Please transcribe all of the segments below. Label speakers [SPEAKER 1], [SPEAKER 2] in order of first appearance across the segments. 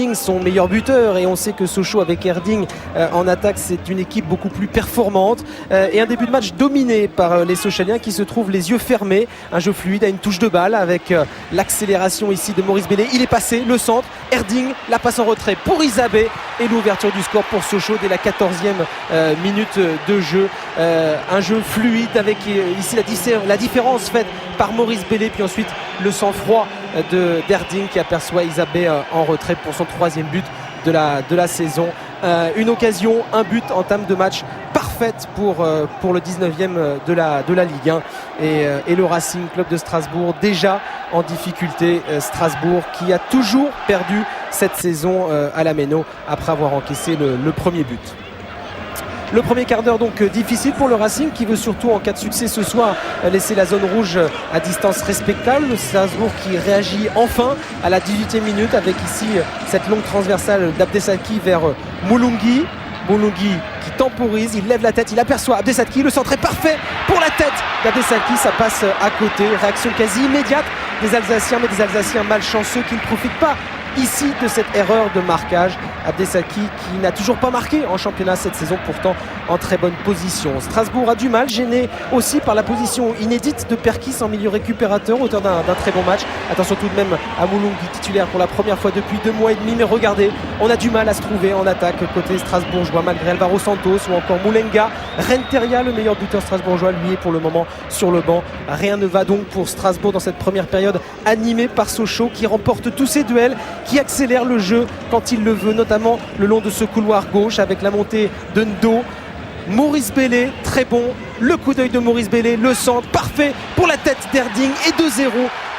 [SPEAKER 1] Erding, son meilleur buteur, et on sait que Sochaux avec Erding en attaque, c'est une équipe beaucoup plus performante, et un début de match dominé par les Sochaliens qui se trouvent les yeux fermés, un jeu fluide à une touche de balle avec l'accélération ici de Maurice Bellé. Il est passé, le centre, Erding, la passe en retrait pour Isabé et l'ouverture du score pour Sochaux dès la 14e minute de jeu. Un jeu fluide avec ici la différence faite par Maurice Bellé, puis ensuite le sang-froid d'Erding qui aperçoit Isabé en retrait pour son 3e but de la saison. Une occasion, un but, entame de match parfaite pour le 19e de la Ligue 1 et le Racing Club de Strasbourg déjà en difficulté. Strasbourg qui a toujours perdu cette saison à la Méno après avoir encaissé le premier but. Le premier quart d'heure donc difficile pour le Racing qui veut surtout en cas de succès ce soir laisser la zone rouge à distance respectable. Le Strasbourg qui réagit enfin à la 18e minute avec ici cette longue transversale d'Abdesaki vers Moulungi. Moulungi qui temporise, il lève la tête, il aperçoit Abdesaki, le centre est parfait pour la tête d'Abdesaki, ça passe à côté. Réaction quasi immédiate des Alsaciens, mais des Alsaciens malchanceux qui ne profitent pas ici de cette erreur de marquage. Abdesaki qui n'a toujours pas marqué en championnat cette saison, pourtant en très bonne position. Strasbourg a du mal, gêné aussi par la position inédite de Perkis en milieu récupérateur, auteur d'un très bon match. Attention tout de même à Moulungi, titulaire pour la première fois depuis 2 mois et demi, mais regardez, on a du mal à se trouver en attaque côté strasbourgeois malgré Alvaro Santos ou encore Moulenga. Renteria, le meilleur buteur strasbourgeois, lui est pour le moment sur le banc. Rien ne va donc pour Strasbourg dans cette première période, animée par Sochaux qui remporte tous ses duels, qui accélère le jeu quand il le veut, notamment le long de ce couloir gauche avec la montée de Ndo. Maurice Bellé, très bon, le coup d'œil de Maurice Bellé, le centre parfait pour la tête d'Erding et 2-0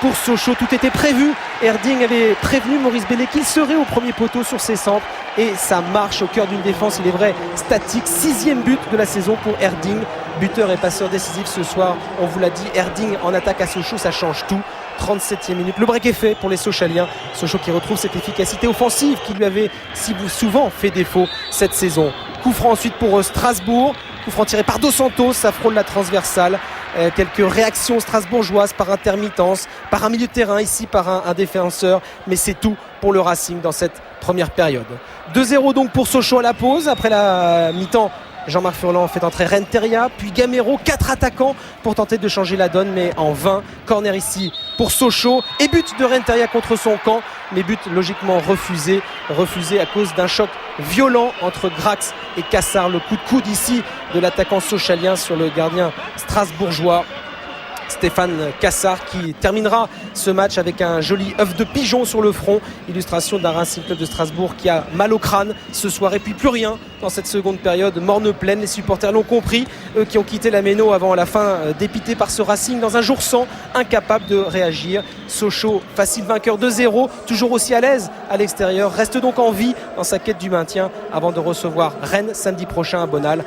[SPEAKER 1] pour Sochaux. Tout était prévu, Erding avait prévenu Maurice Bellé qu'il serait au premier poteau sur ses centres et ça marche au cœur d'une défense, il est vrai, statique. 6e but de la saison pour Erding, buteur et passeur décisif ce soir. On vous l'a dit, Erding en attaque à Sochaux, ça change tout. 37e minute, le break est fait pour les Sochaliens. Sochaux qui retrouve cette efficacité offensive qui lui avait si souvent fait défaut cette saison. Coup franc ensuite pour Strasbourg, coup franc tiré par Dos Santos, ça frôle la transversale. Quelques réactions strasbourgeoises par intermittence, par un milieu de terrain, ici par un défenseur, mais c'est tout pour le Racing dans cette première période. 2-0 donc pour Sochaux à la pause. Après la mi-temps, Jean-Marc Furlan fait entrer Renteria, puis Gamero, 4 attaquants pour tenter de changer la donne, mais en vain. Corner ici pour Sochaux et but de Renteria contre son camp, mais but logiquement refusé à cause d'un choc violent entre Grax et Cassar. Le coup de coude ici de l'attaquant sochalien sur le gardien strasbourgeois. Stéphane Cassar qui terminera ce match avec un joli œuf de pigeon sur le front, illustration d'un Racing Club de Strasbourg qui a mal au crâne ce soir. Et puis plus rien dans cette seconde période, morne pleine, les supporters l'ont compris, eux qui ont quitté la Méno avant la fin, dépités par ce Racing dans un jour sans, incapable de réagir. Sochaux, facile vainqueur 2-0, toujours aussi à l'aise à l'extérieur, reste donc en vie dans sa quête du maintien avant de recevoir Rennes samedi prochain à Bonal.